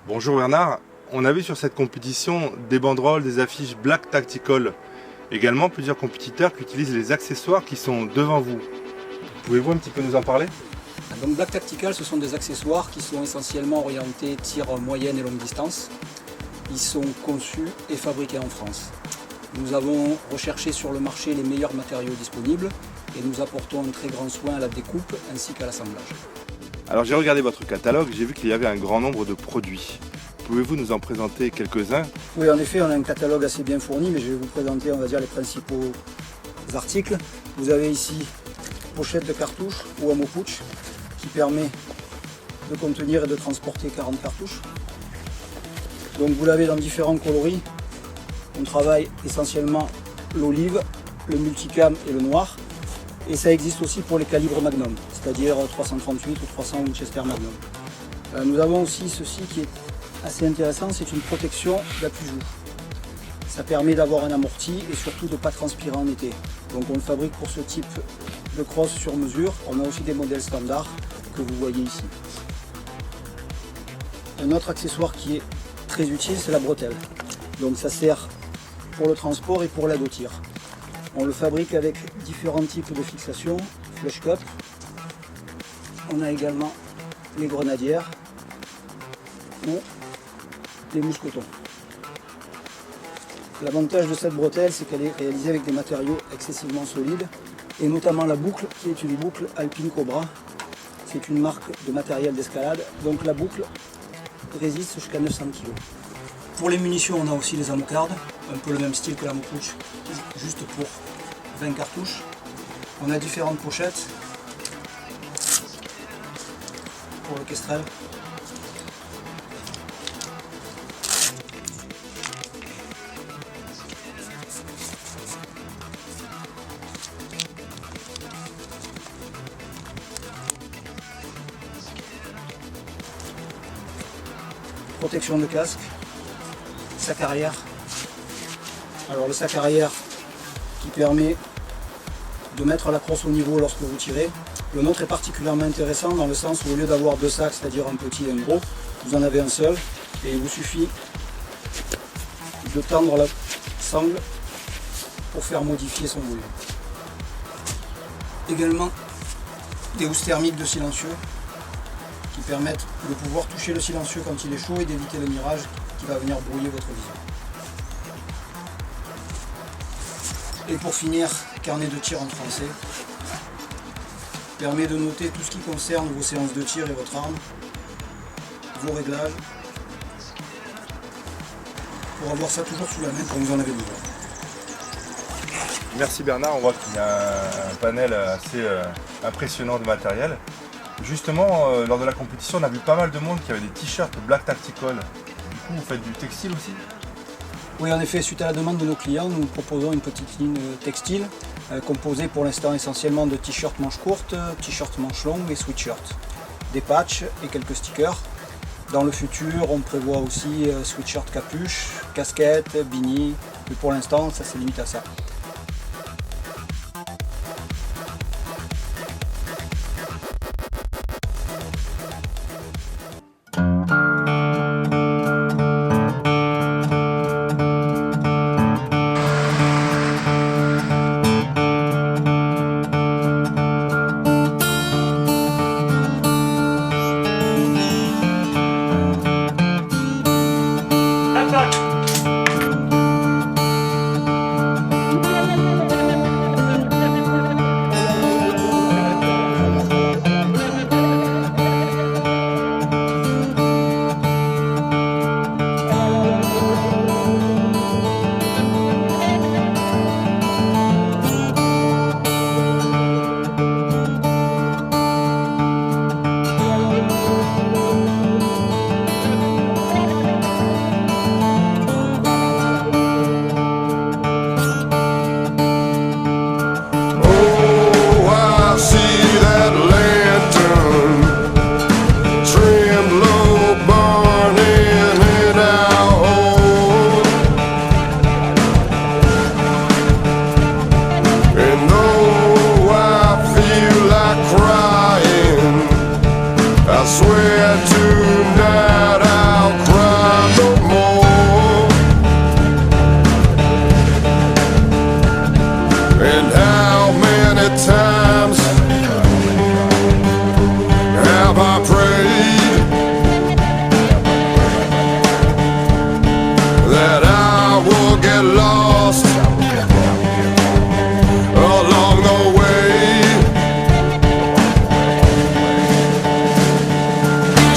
Bonjour Bernard, on a vu sur cette compétition des banderoles, des affiches Black Tactical, également plusieurs compétiteurs qui utilisent les accessoires qui sont devant vous. Pouvez-vous un petit peu nous en parler? Donc Black Tactical, ce sont des accessoires qui sont essentiellement orientés tir moyenne et longue distance. Ils sont conçus et fabriqués en France. Nous avons recherché sur le marché les meilleurs matériaux disponibles et nous apportons un très grand soin à la découpe ainsi qu'à l'assemblage. Alors j'ai regardé votre catalogue, j'ai vu qu'il y avait un grand nombre de produits. Pouvez-vous nous en présenter quelques-uns? Oui, en effet, on a un catalogue assez bien fourni, mais je vais vous présenter, on va dire, les principaux articles. Vous avez ici pochette de cartouche ou ammo pouch qui permet de contenir et de transporter 40 cartouches. Donc vous l'avez dans différents coloris. On travaille essentiellement l'olive, le multicam et le noir. Et ça existe aussi pour les calibres Magnum, c'est-à-dire 338 ou 300 Winchester Magnum. Nous avons aussi ceci qui est assez intéressant, c'est une protection d'appui-joue. Ça permet d'avoir un amorti et surtout de ne pas transpirer en été. Donc on le fabrique pour ce type de crosse sur mesure. On a aussi des modèles standards que vous voyez ici. Un autre accessoire qui est très utile, c'est la bretelle. Donc ça sert pour le transport et pour l'aide au tir. On le fabrique avec différents types de fixations, flush cup. On a également les grenadières ou les mousquetons. L'avantage de cette bretelle, c'est qu'elle est réalisée avec des matériaux excessivement solides et notamment la boucle qui est une boucle Alpine Cobra. C'est une marque de matériel d'escalade, donc la boucle résiste jusqu'à 900 kg. Pour les munitions, on a aussi les ammo-cards, un peu le même style que l'ammo pouch, juste pour 20 cartouches. On a différentes pochettes pour le Kestrel. Protection de casque. Sac arrière. Alors le sac arrière qui permet de mettre la crosse au niveau lorsque vous tirez. Le nôtre est particulièrement intéressant dans le sens où au lieu d'avoir deux sacs, c'est-à-dire un petit et un gros, vous en avez un seul et il vous suffit de tendre la sangle pour faire modifier son volume. Également des housses thermiques de silencieux qui permettent de pouvoir toucher le silencieux quand il est chaud et d'éviter le mirage qui va venir brouiller votre vision. Et pour finir, carnet de tir en français. Permet de noter tout ce qui concerne vos séances de tir et votre arme, vos réglages, pour avoir ça toujours sous la main quand vous en avez besoin. Merci Bernard, on voit qu'il y a un panel assez impressionnant de matériel. Justement, lors de la compétition, on a vu pas mal de monde qui avait des t-shirts Black Tactical. Du coup, vous faites du textile aussi? Oui, en effet, suite à la demande de nos clients, nous proposons une petite ligne textile composée pour l'instant essentiellement de t-shirts manches courtes, t-shirts manches longues et sweatshirts, des patchs et quelques stickers. Dans le futur, on prévoit aussi sweatshirt capuche, casquette, beanie, mais pour l'instant, ça se limite à ça. swear tonight I'll cry no more. And how many times have I prayed that I will get lost along the way?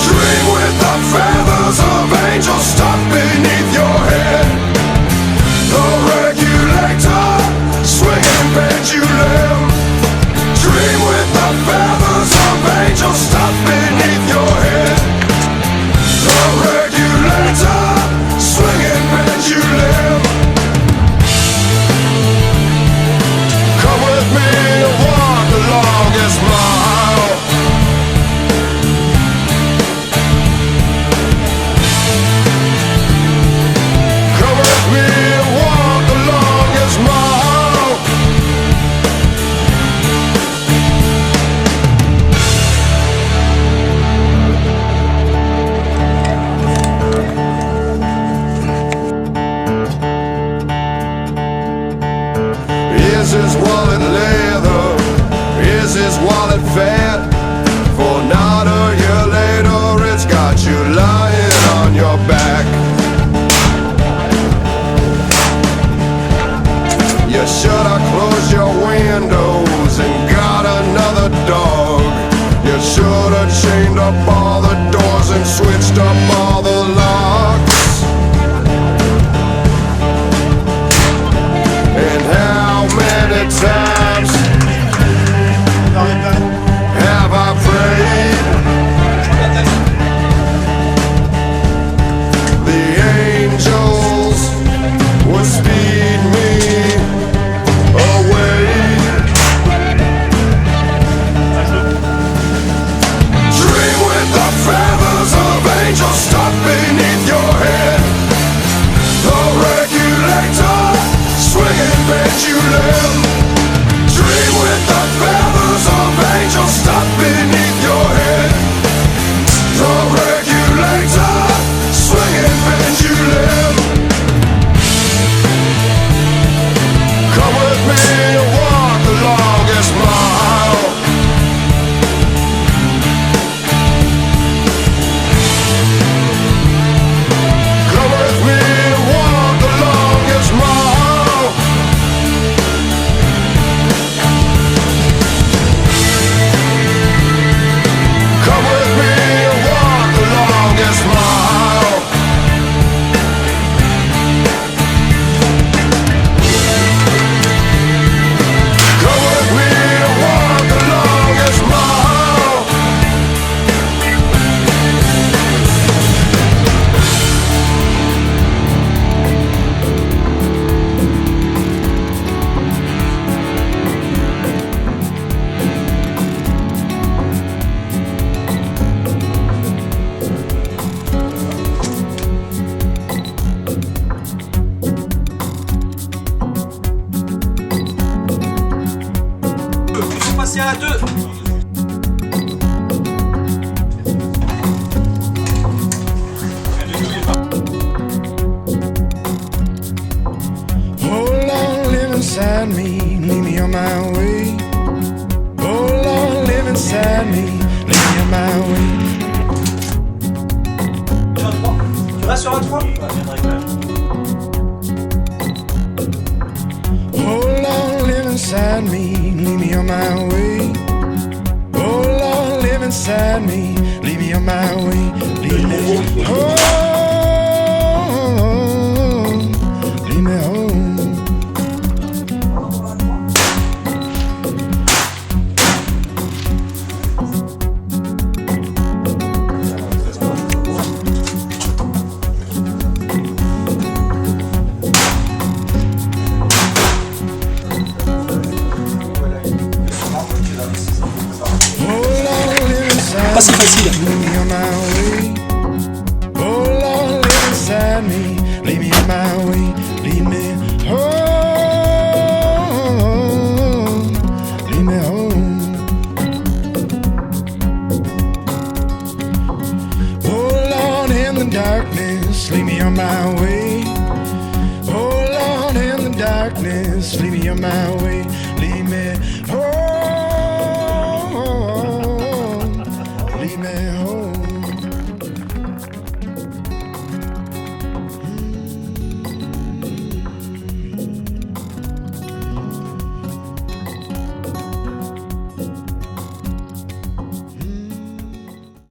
Dream with the feathers of angels stuck beneath your head. The regulator, swinging pendulum. Dream with the feathers of angels stuck beneath your head. The regulator, swinging pendulum. Come with me and walk the longest mile. Come with me and walk the longest mile. Is his wallet leather? Is his wallet fat? For not a year later, it's got you lying on your back. You should have closed your windows and got another dog. You should have chained up all the doors and switched up all the locks. And how many times have I prayed the angels would speed me away? Dream with the feathers of angels stuck beneath your head. The regulator, swinging pendulum. Dream with the feathers of angels stuck beneath your head. The regulator, swinging pendulum. Come with me and walk the longest mile. Come with me and walk the longest mile. Come with me and walk the longest mile. Come with me and walk the longest mile. Vous passez à 2. Oh Lord, live inside me, lead me on my way. Oh Lord, live inside me, lead me on my way. Tu restes sur un 3. Oh Lord, live inside me, lead me on my way. Oh Lord, live inside me, lead me on my way. Lead me home, lead me home. Pas si facile. Lead me on my way. Oh Lord, live inside me, lead me on my way. Lead me home, lead me home. darkness, lead me on my way. Oh Lord, in the darkness, lead me on my way. Lead me home, lead me home.